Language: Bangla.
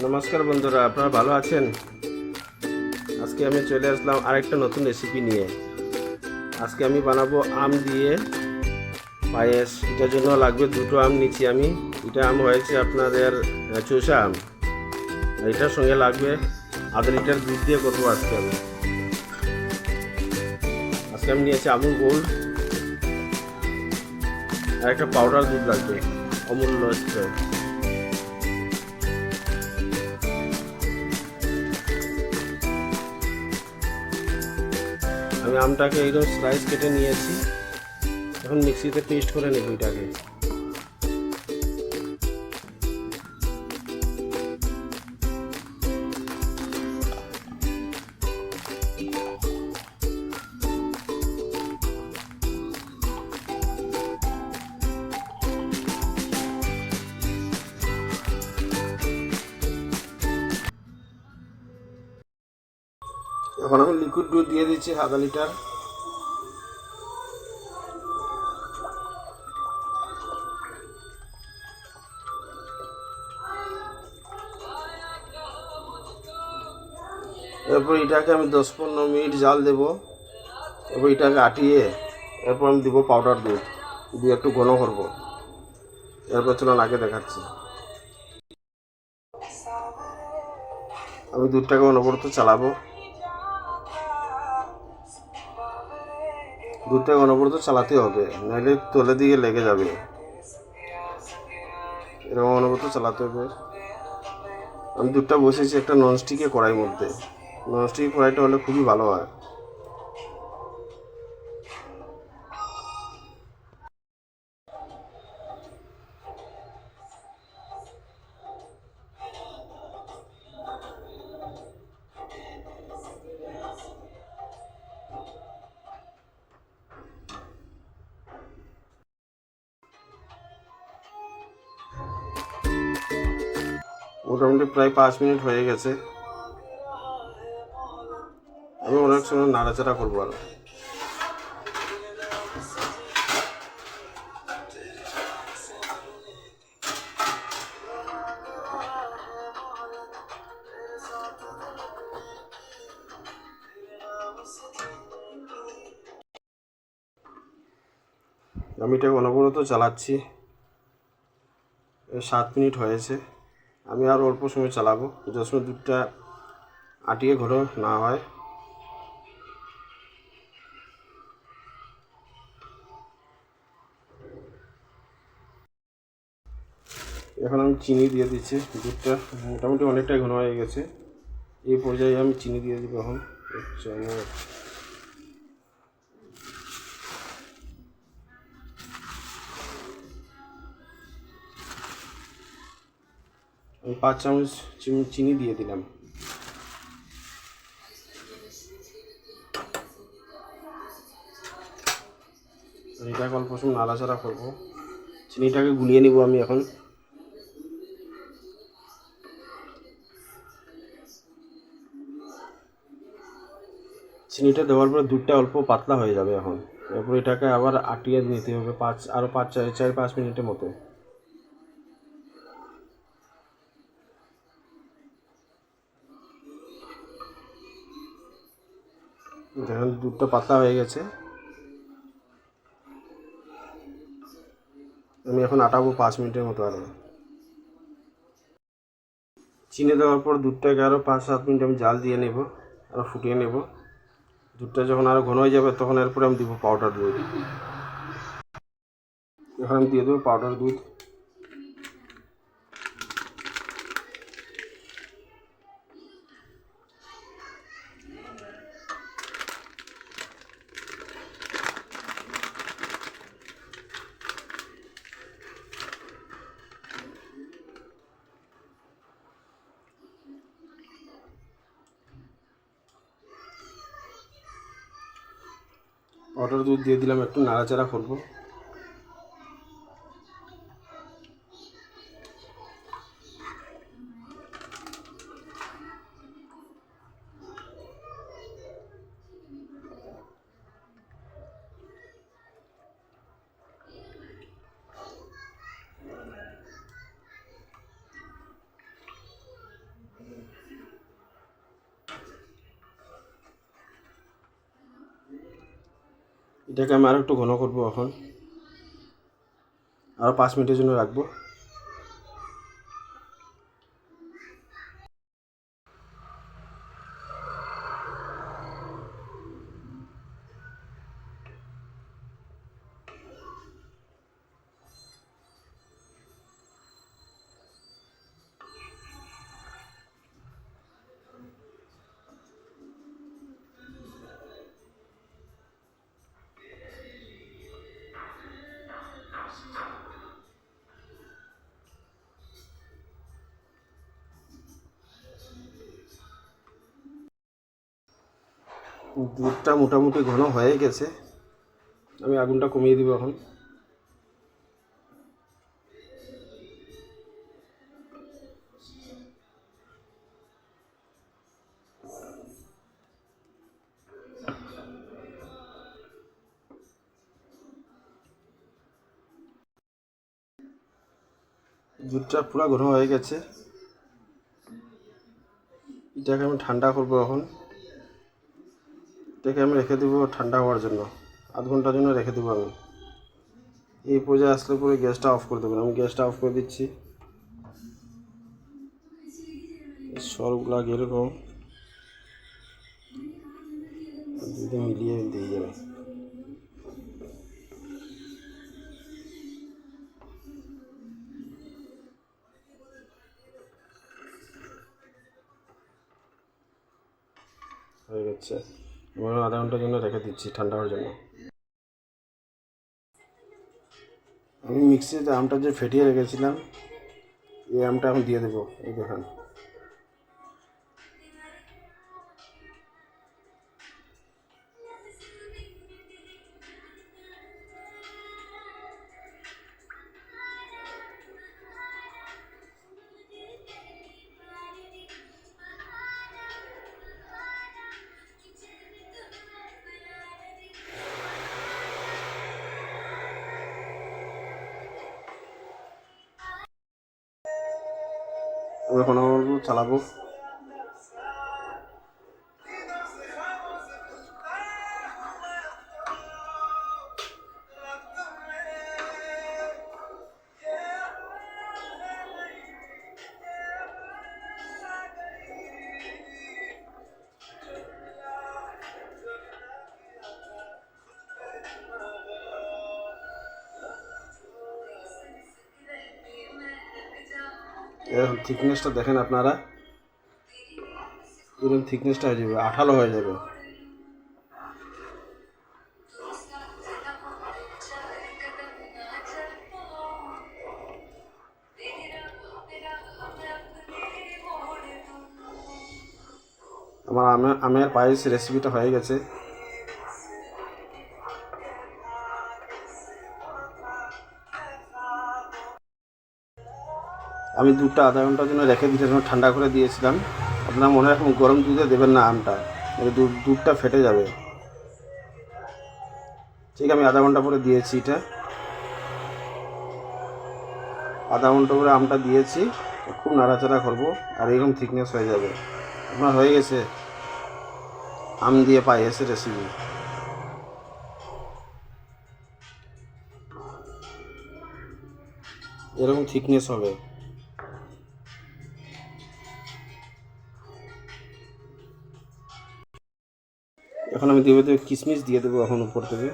নমস্কার বন্ধুরা, আপনারা ভালো আছেন? আজকে আমি চলে আসলাম আরেকটা নতুন রেসিপি নিয়ে। আজকে আমি বানাবো আম দিয়ে পায়েস। এটার জন্য লাগবে দুটো আম নিচ্ছি আমি। এটা আম হয়েছে আপনাদের চোষা আম। এটার সঙ্গে লাগবে আধা লিটার দুধ দিয়ে করবো আজকে আমি নিয়েছি আমুল গোল্ড আর একটা পাউডার দুধ লাগবে, অমূল্য স্প্রে। আমি আমটাকে এইরকম স্লাইস কেটে নিয়েছি। এখন মিক্সিতে পেস্ট করে নেব এটাকে। এখন আমি লিকুইড দুধ দিয়ে দিচ্ছি আধা লিটার। এরপর এটাকে আমি 10-15 মিনিট জাল দেবো। এরপর এটাকে আটিয়ে এরপর আমি দেবো পাউডার দুধ দিয়ে একটু ঘন করবো। এরপর চলুন আগে দেখাচ্ছি। আমি দুধটাকে অনবরত চালাবো। দুধটাকে অনবরত চালাতে হবে, নাহলে তলে দিয়ে লেগে যাবে। এরকম অনবরত চালাতে হবে। আমি দুধটা বসেছি একটা ননস্টিকের কড়াইয়ের মধ্যে। ননস্টিকের কড়াইটা হলে খুবই ভালো হয়। মোটামুটি প্রায় 5 মিনিট হয়ে গেছে। আমি অনেক সময় নাড়াচাড়া করবো আর আমি এটাকে অনবরত চালাচ্ছি। 7 মিনিট হয়েছে। আমি আর অল্প সময় চালাবো, যত সময় দুধটা আটিয়ে ঘন না হয়। এখন আমি চিনি দিয়ে দিচ্ছি। দুধটা মোটামুটি অনেকটাই ঘন হয়ে গেছে। এই পর্যায়ে আমি চিনি দিয়ে দিব। এখন আমি 5 চামচ চিনি দিয়ে দিলাম। এটাকে অল্প সময় নাড়াচাড়া করবো। চিনিটাকে গুলিয়ে নিব আমি এখন। চিনিটা দেওয়ার পরে দুধটা অল্প পাতলা হয়ে যাবে এখন। এরপর এটাকে আবার আটিয়ে নিতে হবে আরও 4-5 মিনিটের মতো। দেখেন দুধটা পাতলা হয়ে গেছে। আমি এখন আটাবো 5 মিনিটের মতো আরও। চিনি দেওয়ার পর দুধটাকে আরও 5-7 মিনিট আমি জাল দিয়ে নেব, আরও ফুটিয়ে নেব। দুধটা যখন আরও ঘন হয়ে যাবে তখন এরপরে আমি দিব পাউডার দুধ। এখন আমি দিয়ে দেবো পাউডার দুধ। পাউডার দুধ দিয়ে দিলাম, একটু নাড়াচাড়া করবো। এটাকে আমি আরও একটু ঘন করবো এখন, আরও 5 মিনিটের জন্য রাখবো। দুধটা মোটামুটি ঘন হয়ে গেছে, আমি আগুনটা কমিয়ে দিব এখন। দুধটা পুরো ঘন হয়ে গেছে, এটাকে আমি ঠান্ডা করবো এখন। এটাকে আমি রেখে দেবো ঠান্ডা হওয়ার জন্য, আধ ঘন্টার জন্য রেখে দেবো আমি। এই পর্যায়ে আসলে পরে গ্যাসটা অফ করে দেবেন, আমি গ্যাসটা অফ করে দিচ্ছি। সবগুলা এরকম দুধে মিলিয়ে দিয়ে যাবে। হয়ে গেছে, আমি আধা ঘন্টার জন্য রেখে দিচ্ছি ঠান্ডা হওয়ার জন্য। আমি মিক্সিতে আমটা যে ফেটিয়ে রেখেছিলাম, এই আমটা এখন দিয়ে দেবো। এই দেখেন, আমি এখন চালাবো। এরকম থিকনেসটা দেখেন আপনারা, এরকম থিকনেসটা হয়ে যাবে, আঠালো হয়ে যাবে। আমার আমের পায়েস রেসিপিটা হয়ে গেছে। আমি দুধটা আধা ঘন্টার জন্য রেখে দিয়েছিলাম, ঠান্ডা করে দিয়েছিলাম। আপনারা মনে রাখুন গরম দুধে দেবেন না আমটা, দুধটা ফেটে যাবে। ঠিক আমি আধা ঘন্টা পরে দিয়েছি, এটা আধা ঘন্টা পরে আমটা দিয়েছি। খুব নাড়াচাড়া করবো আর এরকম থিকনেস হয়ে যাবে। আপনার হয়ে গেছে আম দিয়ে পায়েসের রেসিপি। এরকম থিকনেস হবে। এখন আমি দিয়ে দেবো কিশমিশ, দিয়ে দেবো এখন উপর থেকে।